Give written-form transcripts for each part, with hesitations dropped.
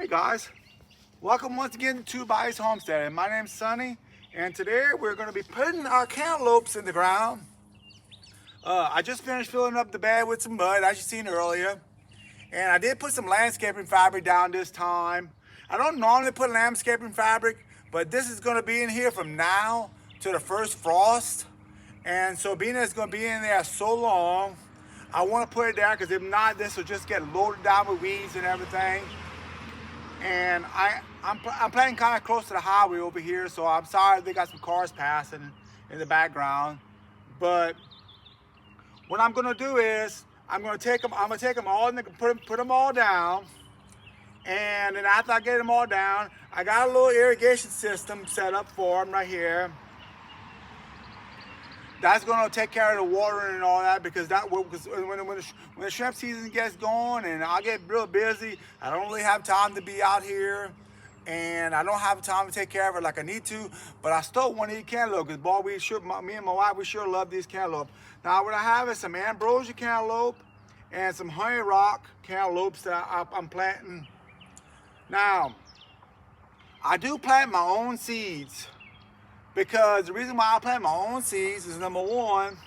Hey guys, welcome once again to Bobby's Homestead. My name's Sonny, and today we're going to be putting our cantaloupes in the ground. I just finished filling up the bed with some mud, as you seen earlier, and I did put some landscaping fabric down this time. I don't normally put landscaping fabric, but this is going to be in here from now to the first frost, and so being that it's going to be in there so long, I want to put it there because if not, this will just get loaded down with weeds and everything. And I'm playing kind of close to the highway over here, so I'm sorry they got some cars passing in the background. But what I'm gonna do is I'm gonna take them all and put them all down. And then after I get them all down, I got a little irrigation system set up for them right here. That's going to take care of the watering and all that because when the shrimp season gets going and I get real busy, I don't really have time to be out here and I don't have time to take care of it like I need to, but I still want to eat cantaloupe because boy, me and my wife, we sure love these cantaloupe. Now what I have is some ambrosia cantaloupe and some honey rock cantaloupes that I'm planting. Now, I do plant my own seeds. Because the reason why I plant my own seeds is number one,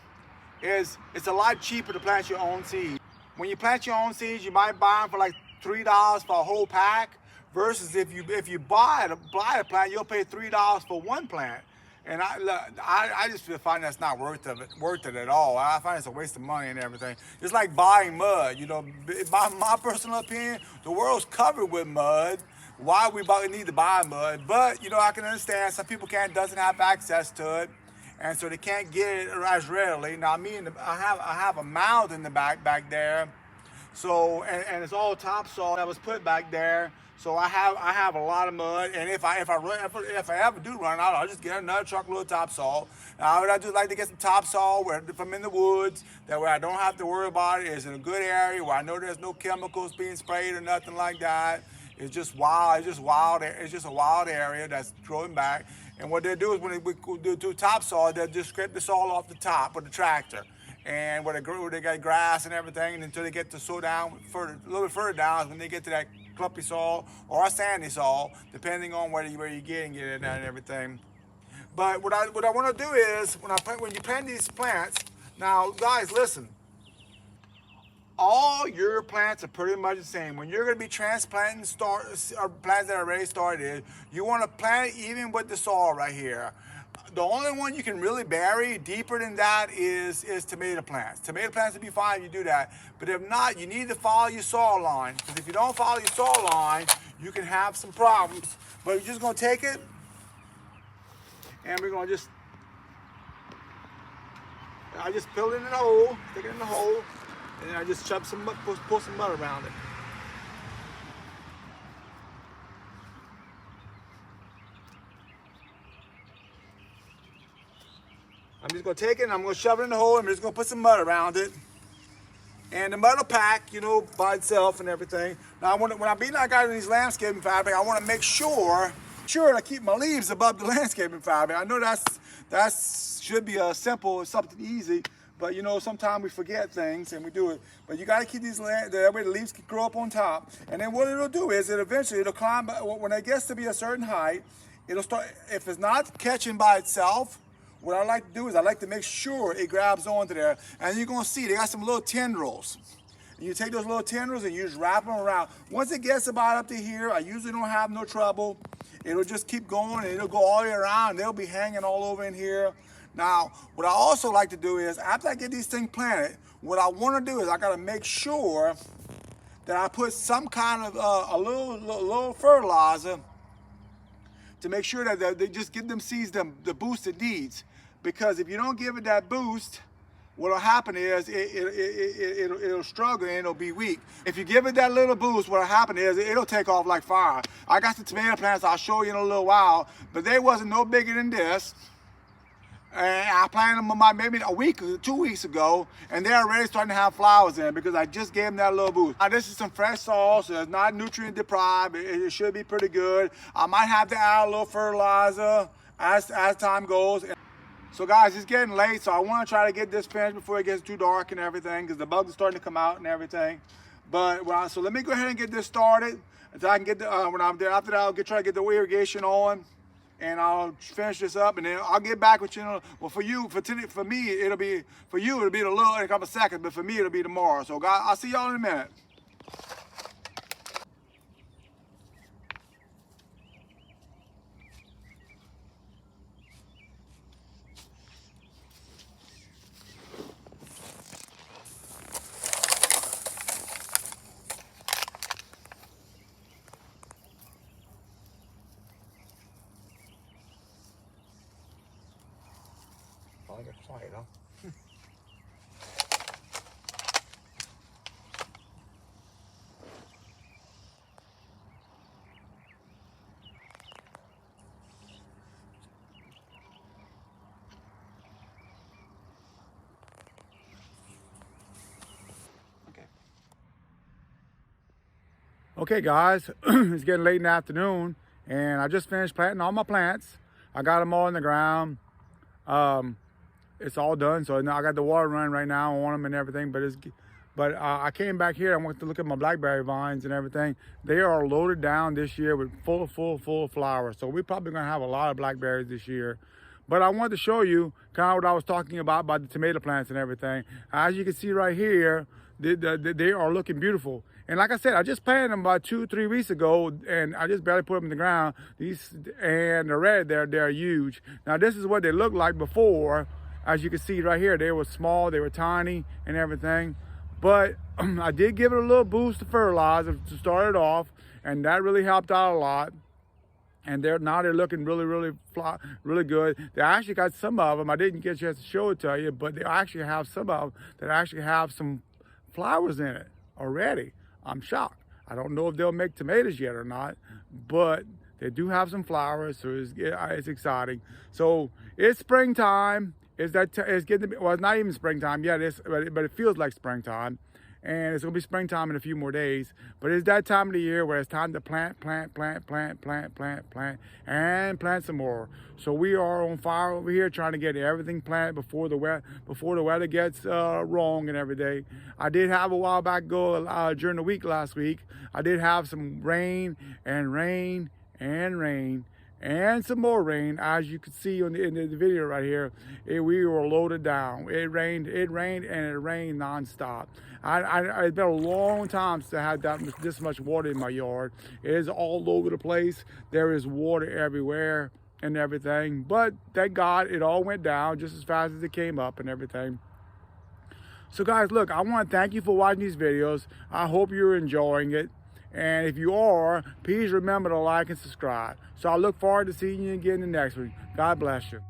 is it's a lot cheaper to plant your own seeds. When you plant your own seeds, you might buy them for like $3 for a whole pack, versus if you buy a plant, you'll pay $3 for one plant. And I just find that's not worth it at all. I find it's a waste of money and everything. It's like buying mud. You know, my personal opinion, the world's covered with mud. Why we need to buy mud? But you know, I can understand some people doesn't have access to it, and so they can't get it as readily. Now, I have a mound in the back there, so and it's all topsoil that was put back there. So I have a lot of mud, and if I ever do run out, I'll just get another truckload of topsoil. Now, I do like to get some topsoil if I'm in the woods. That way, I don't have to worry about it. It's in a good area where I know there's no chemicals being sprayed or nothing like that. It's just wild. It's just a wild area that's growing back. And what they do is when they do topsoil, they'll just scrape the soil off the top with the tractor. And where they got grass and everything, and until they get to sow down a little bit further down, is when they get to that clumpy soil or a sandy soil, depending on where you're getting it and everything. But what I want to do is when you plant these plants, now guys, listen. All your plants are pretty much the same. When you're going to be transplanting plants that are already started, you want to plant it even with the soil right here. The only one you can really bury deeper than that is tomato plants. Tomato plants would be fine if you do that. But if not, you need to follow your soil line. Because if you don't follow your soil line, you can have some problems. But you're just going to take it, and we're going to I just fill it in the hole, stick it in the hole, and I just pull some mud around it. I'm just gonna take it and I'm gonna shove it in the hole and I'm just gonna put some mud around it. And the mud will pack, you know, by itself and everything. Now, when I got these landscaping fabric, I wanna make sure I keep my leaves above the landscaping fabric. I know that should be a simple, something easy, but you know, sometimes we forget things and we do it. But you gotta keep that way the leaves can grow up on top. And then what it'll do is eventually it'll climb, when it gets to be a certain height, it'll start, if it's not catching by itself, what I like to do is I like to make sure it grabs onto there. And you're gonna see they got some little tendrils. And you take those little tendrils and you just wrap them around. Once it gets about up to here, I usually don't have no trouble. It'll just keep going and it'll go all the way around. They'll be hanging all over in here. Now, what I also like to do is, after I get these things planted, what I want to do is I got to make sure that I put some kind of a little fertilizer to make sure that they just give them seeds the boost it needs. Because if you don't give it that boost, what'll happen is it'll struggle and it'll be weak. If you give it that little boost, what'll happen is it'll take off like fire. I got some tomato plants I'll show you in a little while, but they wasn't no bigger than this. And I planted them about maybe a week or 2 weeks ago, and they're already starting to have flowers in because I just gave them that little boost. Now, this is some fresh soil, so it's not nutrient deprived. It should be pretty good. I might have to add a little fertilizer as time goes. So guys, it's getting late, so I want to try to get this finished before it gets too dark and everything, because the bugs are starting to come out and everything. But so let me go ahead and get this started until I can get the when I'm there. After that, I'll try to get the irrigation on, and I'll finish this up, and then I'll get back with you. Well, for me, it'll be in a couple of seconds, but for me, it'll be tomorrow. So, guys, I'll see y'all in a minute. I get quiet, huh? Okay, guys, it's getting late in the afternoon, and I just finished planting all my plants. I got them all in the ground. It's all done, so now I got the water running right now on them and everything. But I came back here. I went to look at my blackberry vines and everything. They are loaded down this year with full of flowers. So we're probably gonna have a lot of blackberries this year. But I wanted to show you kind of what I was talking about the tomato plants and everything. As you can see right here, they are looking beautiful. And like I said, I just planted them about 2-3 weeks ago, and I just barely put them in the ground. And they're red, they're huge. Now this is what they looked like before. As you can see right here, they were small, they were tiny and everything. But I did give it a little boost of fertilizer to start it off, and that really helped out a lot. And now they're looking really good. They actually got some of them. I didn't get a chance to show it to you, but they actually have some of them that actually have some flowers in it already. I'm shocked. I don't know if they'll make tomatoes yet or not, but they do have some flowers, so it's exciting. So it's springtime. It's getting to be, well, it's not even springtime yet, but it feels like springtime. And it's gonna be springtime in a few more days. But it's that time of the year where it's time to plant, and plant some more. So we are on fire over here trying to get everything planted before the weather gets wrong and everything. I did have a while back during the week last week. I did have some rain and some more rain. As you can see in the video right here, we were loaded down. It rained nonstop. It's been a long time since I had this much water in my yard. It is all over the place. There is water everywhere and everything. But thank God it all went down just as fast as it came up and everything. So guys, look, I want to thank you for watching these videos. I hope you're enjoying it. And if you are, please remember to like and subscribe. So I look forward to seeing you again in the next one. God bless you.